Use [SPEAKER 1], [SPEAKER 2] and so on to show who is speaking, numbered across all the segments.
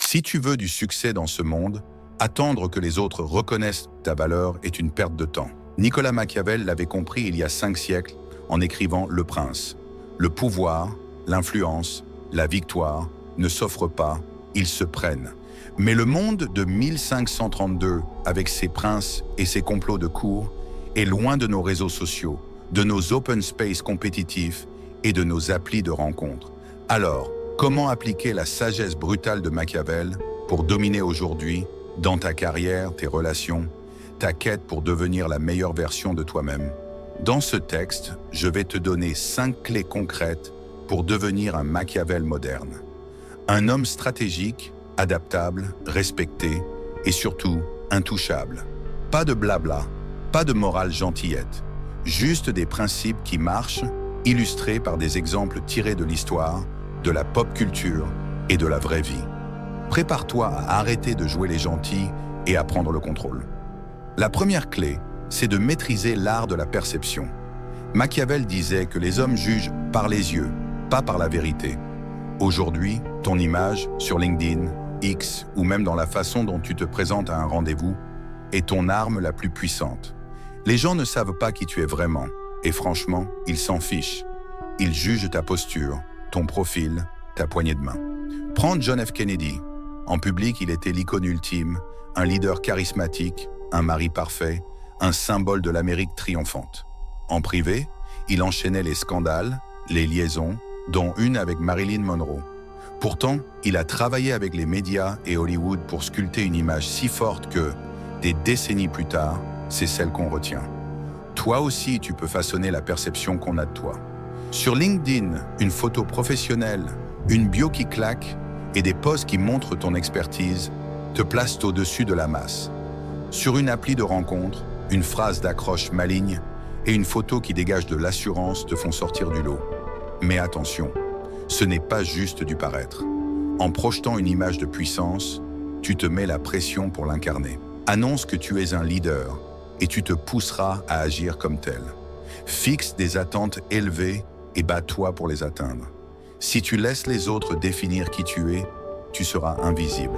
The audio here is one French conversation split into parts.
[SPEAKER 1] Si tu veux du succès dans ce monde, attendre que les autres reconnaissent ta valeur est une perte de temps. Nicolas Machiavel l'avait compris il y a 5 siècles en écrivant Le Prince. Le pouvoir, l'influence, la victoire ne s'offrent pas, ils se prennent. Mais le monde de 1532, avec ses princes et ses complots de cour, est loin de nos réseaux sociaux, de nos open space compétitifs et de nos applis de rencontres. Alors, comment appliquer la sagesse brutale de Machiavel pour dominer aujourd'hui, dans ta carrière, tes relations, ta quête pour devenir la meilleure version de toi-même? Dans ce texte, je vais te donner 5 clés concrètes pour devenir un Machiavel moderne. Un homme stratégique, adaptable, respecté et surtout intouchable. Pas de blabla, pas de morale gentillette, juste des principes qui marchent, illustrés par des exemples tirés de l'histoire, de la pop culture et de la vraie vie. Prépare-toi à arrêter de jouer les gentils et à prendre le contrôle. La première clé, c'est de maîtriser l'art de la perception. Machiavel disait que les hommes jugent par les yeux, pas par la vérité. Aujourd'hui, ton image sur LinkedIn, X ou même dans la façon dont tu te présentes à un rendez-vous est ton arme la plus puissante. Les gens ne savent pas qui tu es vraiment et franchement, ils s'en fichent. Ils jugent ta posture, ton profil, ta poignée de main. Prends John F. Kennedy. En public, il était l'icône ultime, un leader charismatique, un mari parfait, un symbole de l'Amérique triomphante. En privé, il enchaînait les scandales, les liaisons, dont une avec Marilyn Monroe. Pourtant, il a travaillé avec les médias et Hollywood pour sculpter une image si forte que, des décennies plus tard, c'est celle qu'on retient. Toi aussi, tu peux façonner la perception qu'on a de toi. Sur LinkedIn, une photo professionnelle, une bio qui claque et des posts qui montrent ton expertise te placent au-dessus de la masse. Sur une appli de rencontre, une phrase d'accroche maligne et une photo qui dégage de l'assurance te font sortir du lot. Mais attention, ce n'est pas juste du paraître. En projetant une image de puissance, tu te mets la pression pour l'incarner. Annonce que tu es un leader et tu te pousseras à agir comme tel. Fixe des attentes élevées et bats-toi pour les atteindre. Si tu laisses les autres définir qui tu es, tu seras invisible.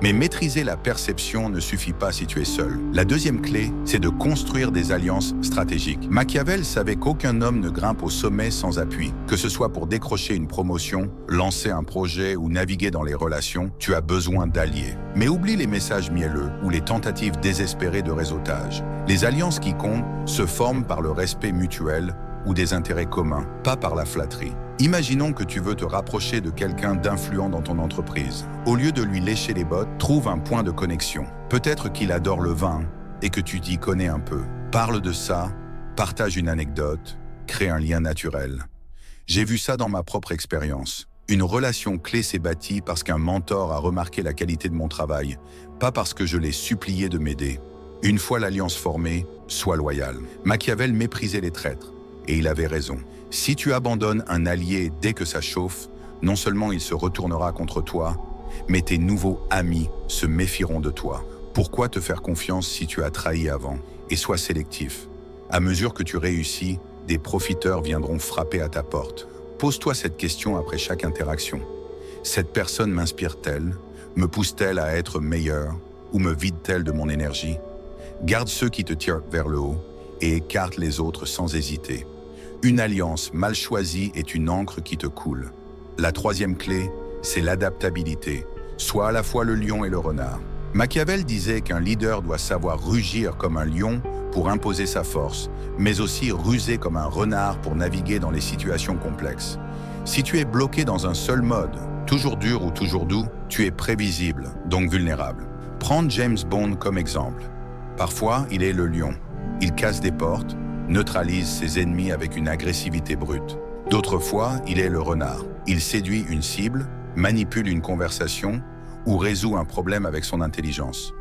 [SPEAKER 1] Mais maîtriser la perception ne suffit pas si tu es seul. La deuxième clé, c'est de construire des alliances stratégiques. Machiavel savait qu'aucun homme ne grimpe au sommet sans appui. Que ce soit pour décrocher une promotion, lancer un projet ou naviguer dans les relations, tu as besoin d'alliés. Mais oublie les messages mielleux ou les tentatives désespérées de réseautage. Les alliances qui comptent se forment par le respect mutuel ou des intérêts communs, pas par la flatterie. Imaginons que tu veux te rapprocher de quelqu'un d'influent dans ton entreprise. Au lieu de lui lécher les bottes, trouve un point de connexion. Peut-être qu'il adore le vin et que tu t'y connais un peu. Parle de ça, partage une anecdote, crée un lien naturel. J'ai vu ça dans ma propre expérience. Une relation clé s'est bâtie parce qu'un mentor a remarqué la qualité de mon travail, pas parce que je l'ai supplié de m'aider. Une fois l'alliance formée, sois loyal. Machiavel méprisait les traîtres. Et il avait raison. Si tu abandonnes un allié dès que ça chauffe, non seulement il se retournera contre toi, mais tes nouveaux amis se méfieront de toi. Pourquoi te faire confiance si tu as trahi avant? Et sois sélectif. À mesure que tu réussis, des profiteurs viendront frapper à ta porte. Pose-toi cette question après chaque interaction. Cette personne m'inspire-t-elle? Me pousse-t-elle à être meilleur? Ou me vide-t-elle de mon énergie? Garde ceux qui te tirent vers le haut et écarte les autres sans hésiter. Une alliance mal choisie est une encre qui te coule. La troisième clé, c'est l'adaptabilité. Sois à la fois le lion et le renard. Machiavel disait qu'un leader doit savoir rugir comme un lion pour imposer sa force, mais aussi ruser comme un renard pour naviguer dans les situations complexes. Si tu es bloqué dans un seul mode, toujours dur ou toujours doux, tu es prévisible, donc vulnérable. Prends James Bond comme exemple. Parfois, il est le lion. Il casse des portes, neutralise ses ennemis avec une agressivité brute. D'autres fois, il est le renard. Il séduit une cible, manipule une conversation ou résout un problème avec son intelligence.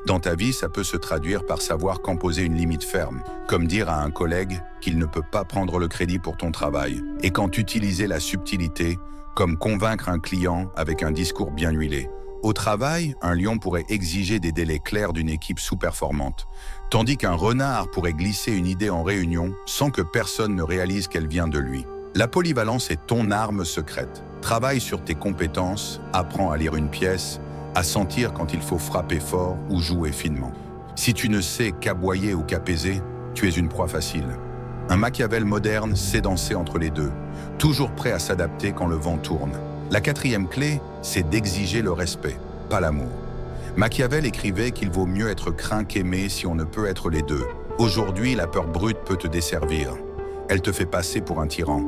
[SPEAKER 1] Dans ta vie, ça peut se traduire par savoir quand poser une limite ferme, comme dire à un collègue qu'il ne peut pas prendre le crédit pour ton travail, et quand utiliser la subtilité, comme convaincre un client avec un discours bien huilé. Au travail, un lion pourrait exiger des délais clairs d'une équipe sous-performante, tandis qu'un renard pourrait glisser une idée en réunion sans que personne ne réalise qu'elle vient de lui. La polyvalence est ton arme secrète. Travaille sur tes compétences, apprends à lire une pièce, à sentir quand il faut frapper fort ou jouer finement. Si tu ne sais qu'aboyer ou qu'apaiser, tu es une proie facile. Un Machiavel moderne sait danser entre les deux, toujours prêt à s'adapter quand le vent tourne. La quatrième clé, c'est d'exiger le respect, pas l'amour. Machiavel écrivait qu'il vaut mieux être craint qu'aimé si on ne peut être les deux. Aujourd'hui, la peur brute peut te desservir. Elle te fait passer pour un tyran.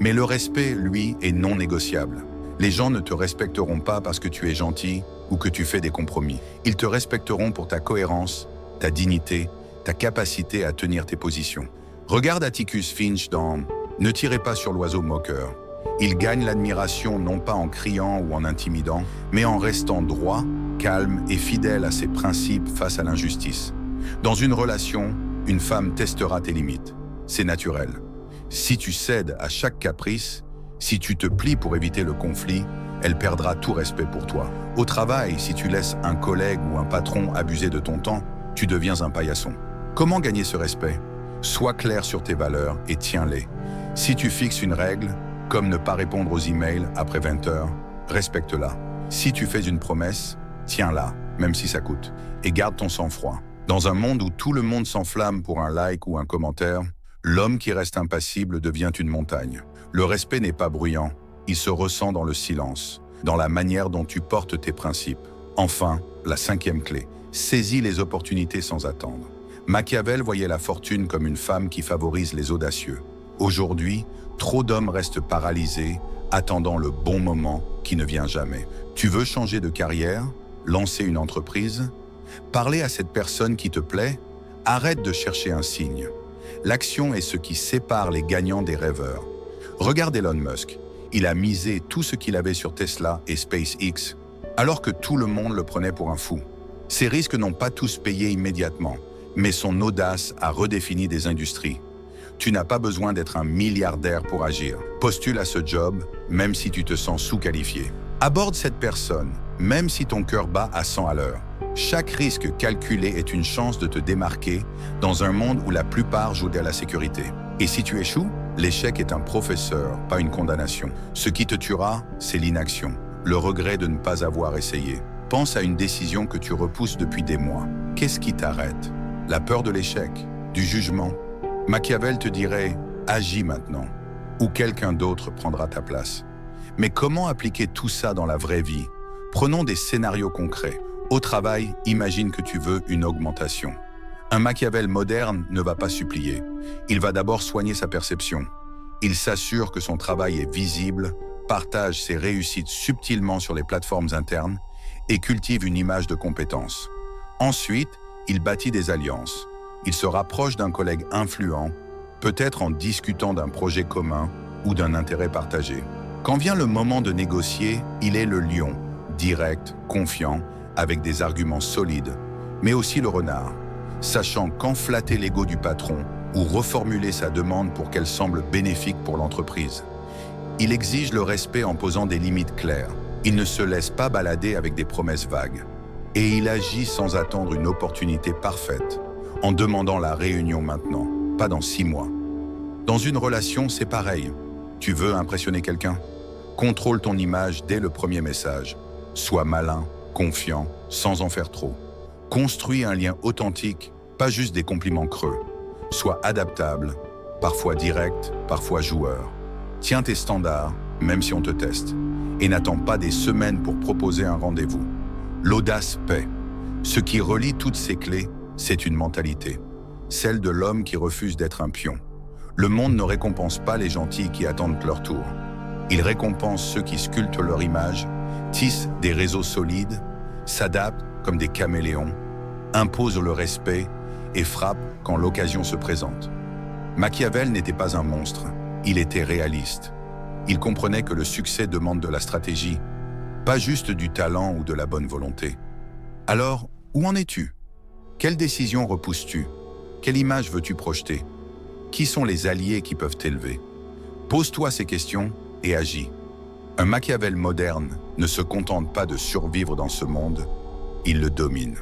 [SPEAKER 1] Mais le respect, lui, est non négociable. Les gens ne te respecteront pas parce que tu es gentil ou que tu fais des compromis. Ils te respecteront pour ta cohérence, ta dignité, ta capacité à tenir tes positions. Regarde Atticus Finch dans « Ne tirez pas sur l'oiseau moqueur ». Il gagne l'admiration non pas en criant ou en intimidant, mais en restant droit, calme et fidèle à ses principes face à l'injustice. Dans une relation, une femme testera tes limites. C'est naturel. Si tu cèdes à chaque caprice, si tu te plies pour éviter le conflit, elle perdra tout respect pour toi. Au travail, si tu laisses un collègue ou un patron abuser de ton temps, tu deviens un paillasson. Comment gagner ce respect? Sois clair sur tes valeurs et tiens-les. Si tu fixes une règle, comme ne pas répondre aux emails après 20 heures, respecte-la. Si tu fais une promesse, tiens-la, même si ça coûte. Et garde ton sang-froid. Dans un monde où tout le monde s'enflamme pour un like ou un commentaire, l'homme qui reste impassible devient une montagne. Le respect n'est pas bruyant, il se ressent dans le silence, dans la manière dont tu portes tes principes. Enfin, la cinquième clé, saisis les opportunités sans attendre. Machiavel voyait la fortune comme une femme qui favorise les audacieux. Aujourd'hui, trop d'hommes restent paralysés, attendant le bon moment qui ne vient jamais. Tu veux changer de carrière, lancer une entreprise, parler à cette personne qui te plaît? Arrête de chercher un signe. L'action est ce qui sépare les gagnants des rêveurs. Regarde Elon Musk. Il a misé tout ce qu'il avait sur Tesla et SpaceX, alors que tout le monde le prenait pour un fou. Ses risques n'ont pas tous payé immédiatement, mais son audace a redéfini des industries. Tu n'as pas besoin d'être un milliardaire pour agir. Postule à ce job, même si tu te sens sous-qualifié. Aborde cette personne, même si ton cœur bat à 100 à l'heure. Chaque risque calculé est une chance de te démarquer dans un monde où la plupart jouent à la sécurité. Et si tu échoues, l'échec est un professeur, pas une condamnation. Ce qui te tuera, c'est l'inaction, le regret de ne pas avoir essayé. Pense à une décision que tu repousses depuis des mois. Qu'est-ce qui t'arrête? La peur de l'échec, du jugement? Machiavel te dirait « agis maintenant » ou quelqu'un d'autre prendra ta place. Mais comment appliquer tout ça dans la vraie vie? Prenons des scénarios concrets. Au travail, imagine que tu veux une augmentation. Un Machiavel moderne ne va pas supplier. Il va d'abord soigner sa perception. Il s'assure que son travail est visible, partage ses réussites subtilement sur les plateformes internes et cultive une image de compétence. Ensuite, il bâtit des alliances. Il se rapproche d'un collègue influent, peut-être en discutant d'un projet commun ou d'un intérêt partagé. Quand vient le moment de négocier, il est le lion, direct, confiant, avec des arguments solides, mais aussi le renard, sachant quand flatter l'ego du patron ou reformuler sa demande pour qu'elle semble bénéfique pour l'entreprise. Il exige le respect en posant des limites claires. Il ne se laisse pas balader avec des promesses vagues. Et il agit sans attendre une opportunité parfaite, en demandant la réunion maintenant, pas dans 6 mois. Dans une relation, c'est pareil. Tu veux impressionner quelqu'un? Contrôle ton image dès le premier message. Sois malin, confiant, sans en faire trop. Construis un lien authentique, pas juste des compliments creux. Sois adaptable, parfois direct, parfois joueur. Tiens tes standards, même si on te teste. Et n'attends pas des semaines pour proposer un rendez-vous. L'audace paie. Ce qui relie toutes ces clés, c'est une mentalité. Celle de l'homme qui refuse d'être un pion. Le monde ne récompense pas les gentils qui attendent leur tour. Il récompense ceux qui sculptent leur image, tissent des réseaux solides, s'adaptent comme des caméléons, imposent le respect et frappent quand l'occasion se présente. Machiavel n'était pas un monstre, il était réaliste. Il comprenait que le succès demande de la stratégie, pas juste du talent ou de la bonne volonté. Alors, où en es-tu? Quelle décision repousses-tu? Quelle image veux-tu projeter? Qui sont les alliés qui peuvent t'élever? Pose-toi ces questions et agis. Un Machiavel moderne ne se contente pas de survivre dans ce monde, il le domine.